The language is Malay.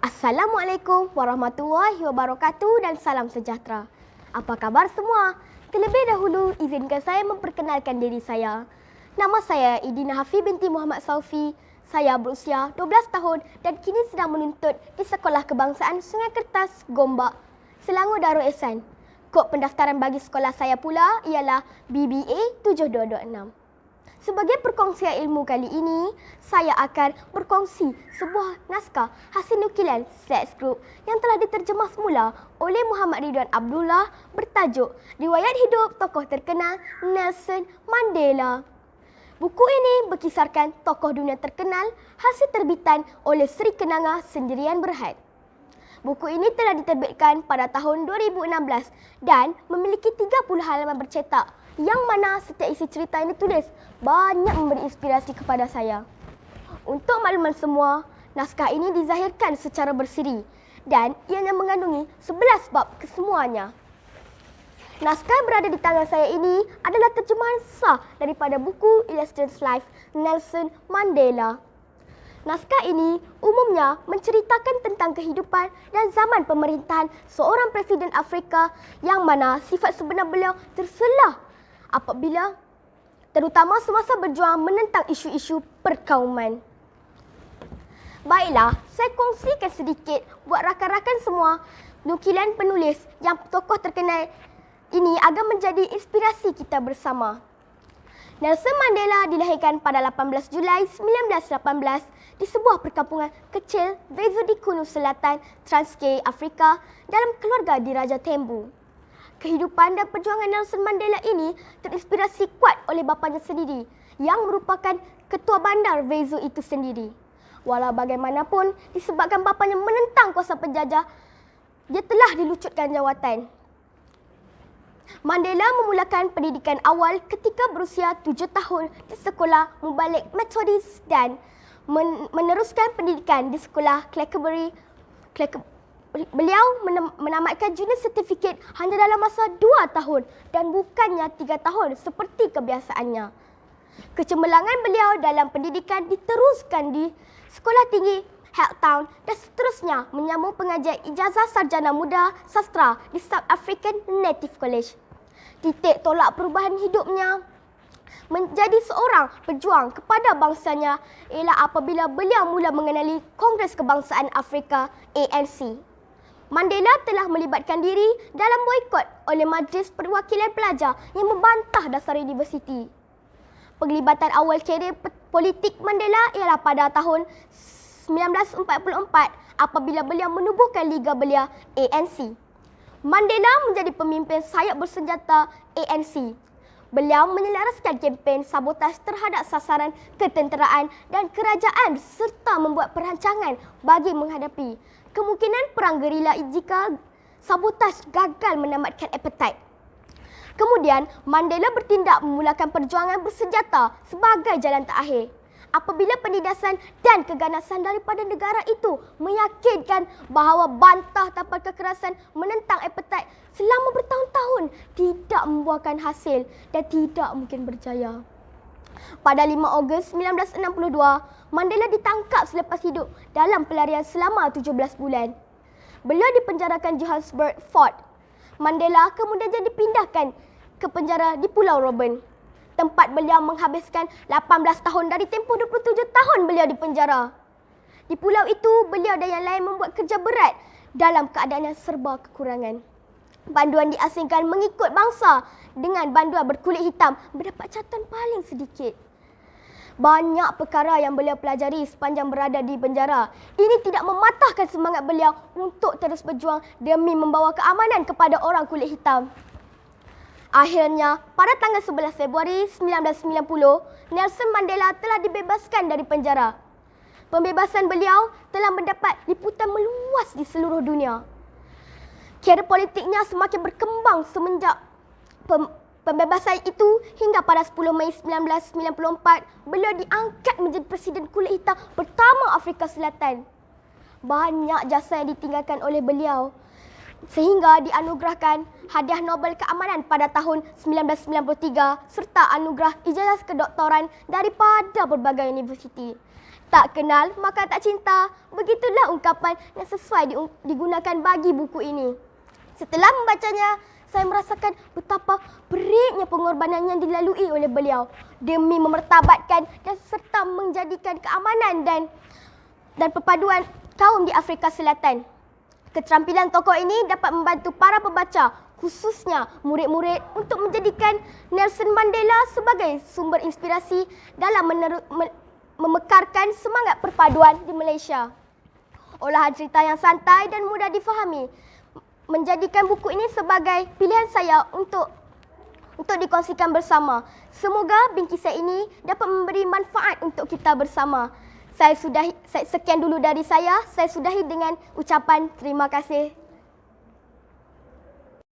Assalamualaikum warahmatullahi wabarakatuh dan salam sejahtera. Apa kabar semua? Terlebih dahulu, izinkan saya memperkenalkan diri saya. Nama saya Idina Hafi binti Muhammad Saufi. Saya berusia 12 tahun dan kini sedang menuntut di Sekolah Kebangsaan Sungai Kertas, Gombak, Selangor Darul Ehsan. Kod pendaftaran bagi sekolah saya pula ialah BBA 7226. Sebagai perkongsian ilmu kali ini, saya akan berkongsi sebuah naskah hasil nukilan Sex Group yang telah diterjemah semula oleh Muhammad Ridwan Abdullah bertajuk Riwayat Hidup Tokoh Terkenal Nelson Mandela. Buku ini berkisarkan tokoh dunia terkenal hasil terbitan oleh Sri Kenanga Sendirian Berhad. Buku ini telah diterbitkan pada tahun 2016 dan memiliki 30 halaman bercetak yang mana setiap isi cerita yang ditulis banyak memberi inspirasi kepada saya. Untuk makluman semua, naskah ini dizahirkan secara bersiri dan ianya mengandungi 11 bab kesemuanya. Naskah berada di tangan saya ini adalah terjemahan sah daripada buku Illustrated Life Nelson Mandela. Naskah ini umumnya menceritakan tentang kehidupan dan zaman pemerintahan seorang Presiden Afrika yang mana sifat sebenar beliau terselah apabila terutama semasa berjuang menentang isu-isu perkauman. Baiklah, saya kongsikan sedikit buat rakan-rakan semua nukilan penulis yang tokoh terkenal ini agar menjadi inspirasi kita bersama. Nelson Mandela dilahirkan pada 18 Julai 1918 di sebuah perkampungan kecil Vezo di Kunu Selatan, Transkei, Afrika dalam keluarga diraja Tembu. Kehidupan dan perjuangan Nelson Mandela ini terinspirasi kuat oleh bapanya sendiri yang merupakan ketua bandar Vezo itu sendiri. Walau bagaimanapun, disebabkan bapanya menentang kuasa penjajah, dia telah dilucutkan jawatan. Mandela memulakan pendidikan awal ketika berusia 7 tahun di sekolah Mubalik Methodist dan meneruskan pendidikan di sekolah Clackberry. Beliau menamatkan junior certificate hanya dalam masa 2 tahun dan bukannya 3 tahun seperti kebiasaannya. Kecemerlangan beliau dalam pendidikan diteruskan di Sekolah Tinggi Healdtown dan seterusnya menyambung pengajian ijazah sarjana muda sastra di South African Native College. Titik tolak perubahan hidupnya menjadi seorang pejuang kepada bangsanya ialah apabila beliau mula mengenali Kongres Kebangsaan Afrika ANC. Mandela telah melibatkan diri dalam boikot oleh Majlis Perwakilan Pelajar yang membantah dasar universiti. Penglibatan awal kerjaya politik Mandela ialah pada tahun 1944 apabila beliau menubuhkan liga belia ANC. Mandela menjadi pemimpin sayap bersenjata ANC. Beliau menyelaraskan kempen sabotaj terhadap sasaran ketenteraan dan kerajaan serta membuat perancangan bagi menghadapi kemungkinan perang gerila jika sabotaj gagal menamatkan apartheid. Kemudian, Mandela bertindak memulakan perjuangan bersenjata sebagai jalan terakhir. Apabila penindasan dan keganasan daripada negara itu meyakinkan bahawa bantah tanpa kekerasan menentang apartheid selama bertahun-tahun tidak membuahkan hasil dan tidak mungkin berjaya. Pada 5 Ogos 1962, Mandela ditangkap selepas hidup dalam pelarian selama 17 bulan. Beliau dipenjarakan Johannesburg Fort. Mandela kemudian dipindahkan ke penjara di Pulau Robben, tempat beliau menghabiskan 18 tahun dari tempoh 27 tahun beliau di penjara. Di pulau itu, beliau dan yang lain membuat kerja berat dalam keadaan yang serba kekurangan. Banduan diasingkan mengikut bangsa dengan banduan berkulit hitam mendapat catatan paling sedikit. Banyak perkara yang beliau pelajari sepanjang berada di penjara. Ini tidak mematahkan semangat beliau untuk terus berjuang demi membawa keamanan kepada orang kulit hitam. Akhirnya, pada tanggal 11 Februari 1990, Nelson Mandela telah dibebaskan dari penjara. Pembebasan beliau telah mendapat liputan meluas di seluruh dunia. Karier politiknya semakin berkembang semenjak pembebasan itu hingga pada 10 Mei 1994, beliau diangkat menjadi Presiden kulit hitam pertama Afrika Selatan. Banyak jasa yang ditinggalkan oleh beliau sehingga dianugerahkan Hadiah Nobel Keamanan pada tahun 1993 serta anugerah ijazah kedoktoran daripada berbagai universiti. Tak kenal maka tak cinta. Begitulah ungkapan yang sesuai digunakan bagi buku ini. Setelah membacanya, saya merasakan betapa beratnya pengorbanan yang dilalui oleh beliau demi memertabatkan dan serta menjadikan keamanan dan perpaduan kaum di Afrika Selatan. Keterampilan tokoh ini dapat membantu para pembaca, khususnya murid-murid, untuk menjadikan Nelson Mandela sebagai sumber inspirasi dalam memekarkan semangat perpaduan di Malaysia. Olahan cerita yang santai dan mudah difahami menjadikan buku ini sebagai pilihan saya untuk dikongsikan bersama. Semoga bingkisan ini dapat memberi manfaat untuk kita bersama. Sekian dulu dari saya sudahi dengan ucapan terima kasih.